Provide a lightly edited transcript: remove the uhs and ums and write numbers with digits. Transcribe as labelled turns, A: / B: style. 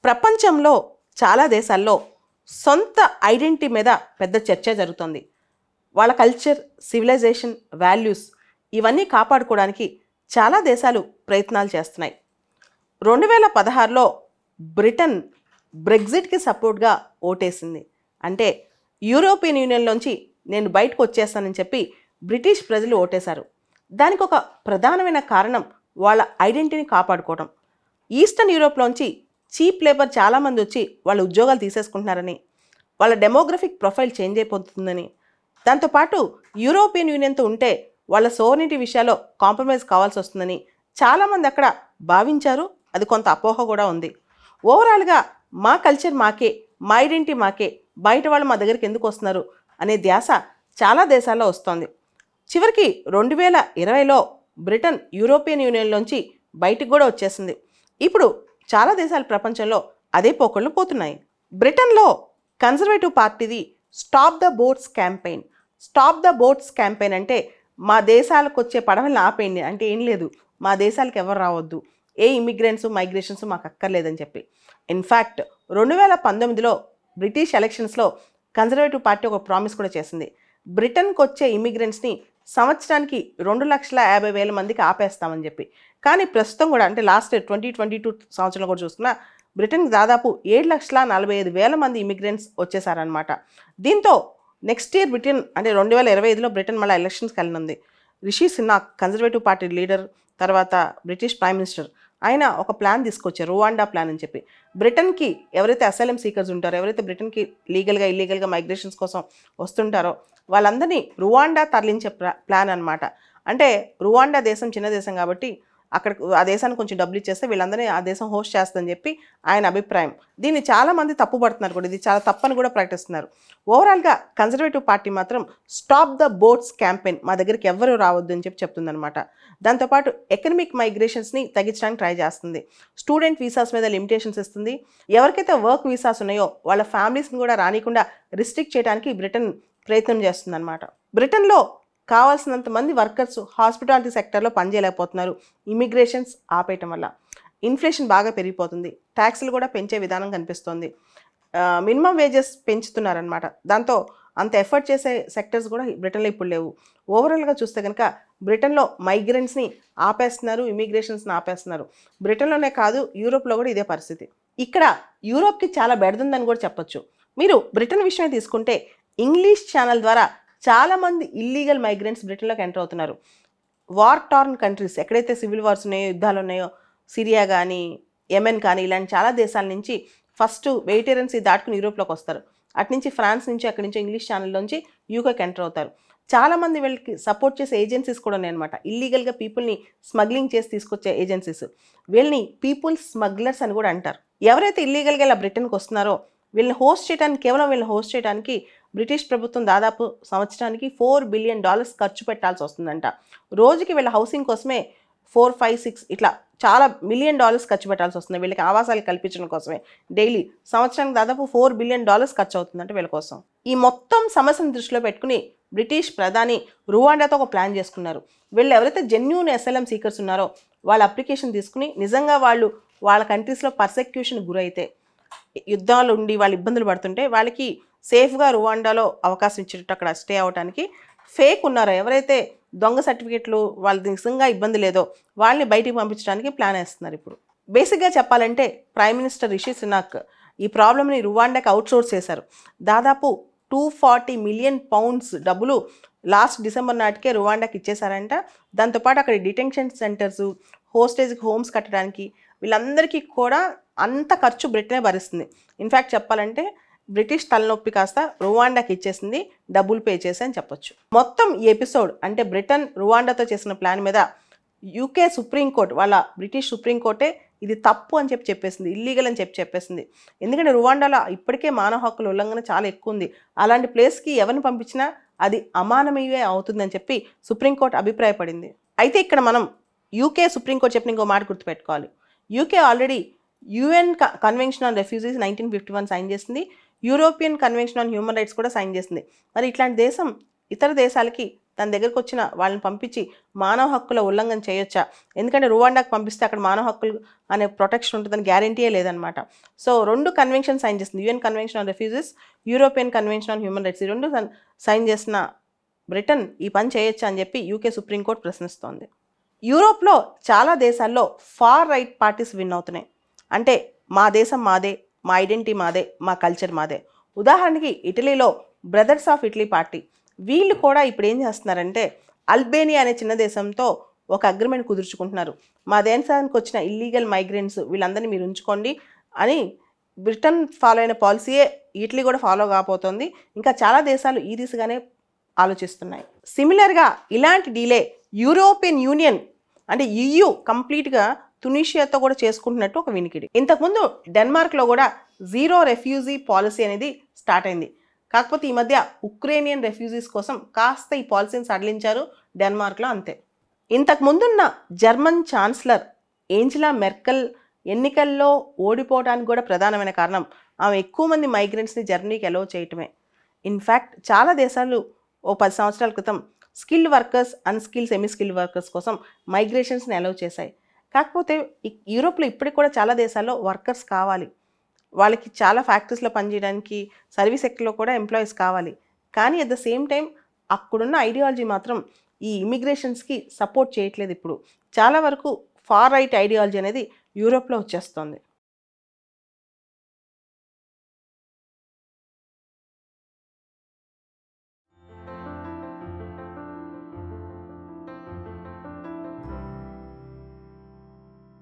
A: ప్రపంచంలో చాలా దేశాల్లో సొంత ఐడెంటిటీ మీద పెద్ద చర్చ జరుగుతుంది. వాళ్ళ కల్చర్, సివిలైజేషన్, వాల్యూస్ ఇవన్నీ కాపాడుకోవడానికి చాలా దేశాలు ప్రయత్నాలు చేస్తున్నాయి. 2016లో బ్రిటన్ బ్రెగ్జిట్కి సపోర్ట్గా ఓటేసింది. అంటే యూరోపియన్ యూనియన్లోంచి నేను బయటకు వచ్చేస్తానని చెప్పి బ్రిటిష్ ప్రజలు ఓటేశారు. దానికి ఒక ప్రధానమైన కారణం వాళ్ళ ఐడెంటిటీని కాపాడుకోవడం. ఈస్టర్న్ యూరోప్లోంచి చీప్ లేబర్ చాలామంది వచ్చి వాళ్ళ ఉద్యోగాలు తీసేసుకుంటున్నారని, వాళ్ళ డెమోగ్రఫిక్ ప్రొఫైల్ చేంజ్ అయిపోతుందని, దాంతోపాటు యూరోపియన్ యూనియన్తో ఉంటే వాళ్ళ సోవర్నిటీ విషయాల్లో కాంప్రమైజ్ కావాల్సి వస్తుందని చాలామంది అక్కడ భావించారు. అది కొంత అపోహ కూడా ఉంది. ఓవరాల్గా మా కల్చర్ మాకే, మా ఐడెంటిటీ మాకే, బయట వాళ్ళు మా దగ్గరికి ఎందుకు వస్తున్నారు అనే ధ్యాస చాలా దేశాల్లో వస్తోంది. చివరికి 2020లో బ్రిటన్ యూరోపియన్ యూనియన్లోంచి బయటికి కూడా వచ్చేసింది. ఇప్పుడు చాలా దేశాలు ప్రపంచంలో అదే పోకళ్ళు పోతున్నాయి. బ్రిటన్లో కన్జర్వేటివ్ పార్టీది stop the boats campaign. Stop the boats campaign అంటే మా దేశాలకు వచ్చే పడవలను ఆపేయండి, అంటే ఏం లేదు, మా దేశాలకు ఎవరు రావద్దు, ఏ ఇమిగ్రెంట్స్ మైగ్రేషన్స్ మాకు అక్కర్లేదని చెప్పి. ఇన్ఫ్యాక్ట్ 2019లో బ్రిటిష్ ఎలక్షన్స్లో కన్జర్వేటివ్ పార్టీ ఒక ప్రామిస్ కూడా చేసింది. బ్రిటన్కి వచ్చే ఇమిగ్రెంట్స్ని సంవత్సరానికి 2,50,000 మందికి ఆపేస్తామని చెప్పి. కానీ ప్రస్తుతం కూడా అంటే లాస్ట్ 2022 సంవత్సరంలో కూడా చూసుకున్నా బ్రిటన్కి దాదాపు 7,45,000 మంది ఇమిగ్రెంట్స్ వచ్చేసారనమాట. దీంతో నెక్స్ట్ ఇయర్ బ్రిటన్ అంటే 2025లో బ్రిటన్ మళ్ళీ ఎలక్షన్స్కి వెళ్ళనుంది. Rishi Sunak conservative party leader, తర్వాత బ్రిటిష్ ప్రైమ్ మినిస్టర్, ఆయన ఒక ప్లాన్ తీసుకొచ్చారు, రువాండా ప్లాన్ అని చెప్పి. బ్రిటన్కి ఎవరైతే అసైలం సీకర్స్ ఉంటారో, ఎవరైతే బ్రిటన్కి లీగల్గా ఇల్లీగల్గా మైగ్రేషన్స్ కోసం వస్తుంటారో వాళ్ళందరినీ రువాండా తరలించే ప్లాన్ అనమాట. అంటే రువాండా దేశం చిన్న దేశం కాబట్టి అక్కడ ఆ దేశానికి కొంచెం డబ్బులు ఇచ్చేస్తే వీళ్ళందరినీ ఆ దేశం హోస్ట్ చేస్తుందని చెప్పి ఆయన అభిప్రాయం. దీన్ని చాలామంది తప్పుపడుతున్నారు కూడా, ఇది చాలా తప్పని కూడా ప్రకటిస్తున్నారు. ఓవరాల్గా కన్జర్వేటివ్ పార్టీ మాత్రం స్టాప్ ద బోట్స్ క్యాంపెయిన్, మా దగ్గరికి ఎవరు రావద్దు అని చెప్పి చెప్తుందనమాట. దాంతోపాటు ఎకనమిక్ మైగ్రేషన్స్ని తగ్గించడానికి ట్రై చేస్తుంది. స్టూడెంట్ వీసాస్ మీద లిమిటేషన్స్ ఇస్తుంది. ఎవరికైతే వర్క్ వీసాస్ ఉన్నాయో వాళ్ళ ఫ్యామిలీస్ని కూడా రానికుండా రిస్ట్రిక్ట్ చేయడానికి బ్రిటన్ ప్రయత్నం చేస్తుందన్నమాట. బ్రిటన్లో కావాల్సినంత మంది వర్కర్స్ హాస్పిటాలిటీ సెక్టర్లో పనిచేయలేకపోతున్నారు ఇమిగ్రేషన్స్ ఆపేయటం వల్ల. ఇన్ఫ్లేషన్ బాగా పెరిగిపోతుంది, ట్యాక్స్లు కూడా పెంచే విధానం కనిపిస్తోంది. మినిమం వేజెస్ పెంచుతున్నారనమాట. దాంతో అంత ఎఫర్ట్ చేసే సెక్టర్స్ కూడా బ్రిటన్లో ఇప్పుడు లేవు. ఓవరాల్గా చూస్తే కనుక బ్రిటన్లో మైగ్రెంట్స్ని ఆపేస్తున్నారు, ఇమిగ్రేషన్స్ని ఆపేస్తున్నారు. బ్రిటన్లోనే కాదు, యూరోప్లో కూడా ఇదే పరిస్థితి. ఇక్కడ యూరోప్కి చాలా బెడదుందని కూడా చెప్పొచ్చు. మీరు బ్రిటన్ విషయమే తీసుకుంటే ఇంగ్లీష్ ఛానల్ ద్వారా చాలామంది ఇల్లీగల్ మైగ్రెంట్స్ బ్రిటన్లోకి ఎంటర్ అవుతున్నారు. వార్ టార్న్ కంట్రీస్, ఎక్కడైతే సివిల్ వార్స్ ఉన్నాయో, యుద్ధాలు ఉన్నాయో, సిరియా కానీ యెమెన్ కానీ ఇలాంటి చాలా దేశాల నుంచి ఫస్ట్ వెజిటేరియన్ సీ దాటుకుని యూరోప్లోకి వస్తారు. అటు నుంచి ఫ్రాన్స్ నుంచి, అక్కడి నుంచి ఇంగ్లీష్ ఛానల్లోంచి యూకేకి ఎంటర్ అవుతారు. చాలామంది వీళ్ళకి సపోర్ట్ చేసే ఏజెన్సీస్ కూడా ఉన్నాయన్నమాట. ఇల్లీగల్గా పీపుల్ని స్మగ్లింగ్ చేసి తీసుకొచ్చే ఏజెన్సీస్, వీళ్ళని పీపుల్ స్మగ్లర్స్ అని కూడా అంటారు. ఎవరైతే ఇల్లీగల్గా ఇలా బ్రిటన్కి వస్తున్నారో వీళ్ళని హోస్ట్ చేయడానికి, కేవలం వీళ్ళని హోస్ట్ చేయడానికి బ్రిటిష్ ప్రభుత్వం దాదాపు సంవత్సరానికి $4 బిలియన్ ఖర్చు పెట్టాల్సి వస్తుందంట. రోజుకి వీళ్ళ హౌసింగ్ కోసమే 4, 5, 6 ఇట్లా చాలా $1 మిలియన్ ఖర్చు పెట్టాల్సి వస్తుంది. వీళ్ళకి ఆవాసాలు కల్పించడం కోసమే డైలీ సంవత్సరానికి దాదాపు $4 బిలియన్ ఖర్చు అవుతుందంటే వీళ్ళ కోసం. ఈ మొత్తం సమస్యను దృష్టిలో పెట్టుకుని బ్రిటిష్ ప్రధాని రువాండాతో ఒక ప్లాన్ చేసుకున్నారు. వీళ్ళు ఎవరైతే జెన్యూన్ అసైలం సీకర్స్ ఉన్నారో వాళ్ళ అప్లికేషన్ తీసుకుని నిజంగా వాళ్ళు వాళ్ళ కంట్రీస్లో పర్సెక్యూషన్ గురైతే, యుద్ధాలు ఉండి వాళ్ళు ఇబ్బందులు పడుతుంటే వాళ్ళకి సేఫ్గా రువాండాలో అవకాశం ఇచ్చేటట్టు అక్కడ స్టే అవ్వడానికి ఫేక్ ఉన్నారో, ఎవరైతే దొంగ సర్టిఫికేట్లు వాళ్ళకి నిజంగా ఇబ్బంది లేదో వాళ్ళని బయటికి పంపించడానికి ప్లాన్ వేస్తున్నారు. ఇప్పుడు బేసిక్గా చెప్పాలంటే ప్రైమ్ మినిస్టర్ రిషి సునాక్ ఈ ప్రాబ్లమ్ని రువాండాకి అవుట్సోర్స్ చేశారు. దాదాపు £240 మిలియన్ డబ్బులు లాస్ట్ డిసెంబర్ నాటికే రువాండాకి ఇచ్చేశారంట. దాంతోపాటు అక్కడ డిటెన్షన్ సెంటర్స్, హోస్టేజ్కి హోమ్స్ కట్టడానికి వీళ్ళందరికీ కూడా అంత ఖర్చు బ్రిటనే భరిస్తుంది. ఇన్ఫ్యాక్ట్ చెప్పాలంటే బ్రిటిష్ తలనొప్పి కాస్త రువాండాకి ఇచ్చేసింది, డబ్బులు పే చేసి అని చెప్పొచ్చు. మొత్తం ఈ ఎపిసోడ్ అంటే బ్రిటన్ రువాండాతో చేసిన ప్లాన్ మీద యూకే సుప్రీంకోర్టు, వాళ్ళ బ్రిటిష్ సుప్రీంకోర్టే ఇది తప్పు అని చెప్పేసింది, ఇల్లీగల్ అని చెప్పేసింది. ఎందుకంటే రువాండాలో ఇప్పటికే మానవ హక్కుల ఉల్లంఘన చాలా ఎక్కువ ఉంది. అలాంటి ప్లేస్కి ఎవరిని పంపించినా అది అమానవీయమే అవుతుందని చెప్పి సుప్రీంకోర్టు అభిప్రాయపడింది. అయితే ఇక్కడ మనం యూకే సుప్రీంకోర్టు చెప్పిన ఇంకో మాట గుర్తుపెట్టుకోవాలి. UK already UN convention on refugees 1951 sign చేసింది, European convention on human rights కూడా సైన్ చేసింది. మరి ఇట్లాంటి దేశం ఇతర దేశాలకి తన దగ్గరకు వచ్చిన వాళ్ళని పంపించి మానవ హక్కుల ఉల్లంఘన చేయొచ్చా? ఎందుకంటే రువాండాకు పంపిస్తే అక్కడ మానవ హక్కులు అనే ప్రొటెక్షన్ ఉంటుందని గ్యారంటీయే లేదనమాట. సో 2 కన్వెన్షన్ సైన్ చేసింది. UN convention on refugees, European convention on human rights. ఈ 2 సైన్ చేసిన బ్రిటన్ ఈ పని చేయొచ్చా అని చెప్పి యూకే సుప్రీంకోర్టు ప్రశ్నిస్తోంది. యూరోప్లో చాలా దేశాల్లో ఫార్ రైట్ పార్టీస్ విన్ అవుతున్నాయి. అంటే మా దేశం మాదే, మా ఐడెంటిటీ మాదే, మా కల్చర్ మాదే. ఉదాహరణకి ఇటలీలో బ్రదర్స్ ఆఫ్ ఇటలీ పార్టీ, వీళ్ళు కూడా ఇప్పుడు ఏం చేస్తున్నారంటే అల్బేనియా అనే చిన్న దేశంతో ఒక అగ్రిమెంట్ కుదుర్చుకుంటున్నారు. మా దేశానికి వచ్చిన ఇల్లీగల్ మైగ్రెంట్స్ వీళ్ళందరినీ మీరు ఉంచుకోండి అని. బ్రిటన్ ఫాలో అయిన పాలసీయే ఇటలీ కూడా ఫాలో కాబోతోంది. ఇంకా చాలా దేశాలు ఈ దిశగానే ఆలోచిస్తున్నాయి. సిమిలర్గా ఇలాంటి డీలే యూరోపియన్ యూనియన్ అంటే EU కంప్లీట్గా తునీషియాతో కూడా చేసుకుంటున్నట్టు ఒక వినికిడి. ఇంతకుముందు డెన్మార్క్లో కూడా జీరో రెఫ్యూజీ పాలసీ అనేది స్టార్ట్ అయింది. కాకపోతే ఈ మధ్య ఉక్రేనియన్ రెఫ్యూజీస్ కోసం కాస్త ఈ పాలసీని సడలించారు డెన్మార్క్లో, అంతే. ఇంతకుముందున్న జర్మన్ ఛాన్సలర్ ఏంజెలా మెర్కెల్ ఎన్నికల్లో ఓడిపోవడానికి కూడా ప్రధానమైన కారణం ఆమె ఎక్కువ మంది మైగ్రెంట్స్ని జర్మనీకి అలౌ చేయటమే. ఇన్ఫ్యాక్ట్ చాలా దేశాలు ఓ 10 సంవత్సరాల క్రితం skilled workers, unskilled, semi skilled workers కోసం మైగ్రేషన్స్ని అలౌ చేశాయి. కాకపోతే యూరోప్లో ఇప్పటికి కూడా చాలా దేశాల్లో వర్కర్స్ కావాలి. వాళ్ళకి చాలా ఫ్యాక్టరీస్లో పనిచేయడానికి, సర్వీస్ సెక్టర్లో కూడా ఎంప్లాయీస్ కావాలి. కానీ అట్ ద సేమ్ టైం అక్కడున్న ఐడియాలజీ మాత్రం ఈ ఇమిగ్రేషన్స్కి సపోర్ట్ చేయట్లేదు. ఇప్పుడు చాలా వరకు ఫార్ రైట్ ఐడియాలజీ అనేది యూరోప్లో వచ్చేస్తుంది.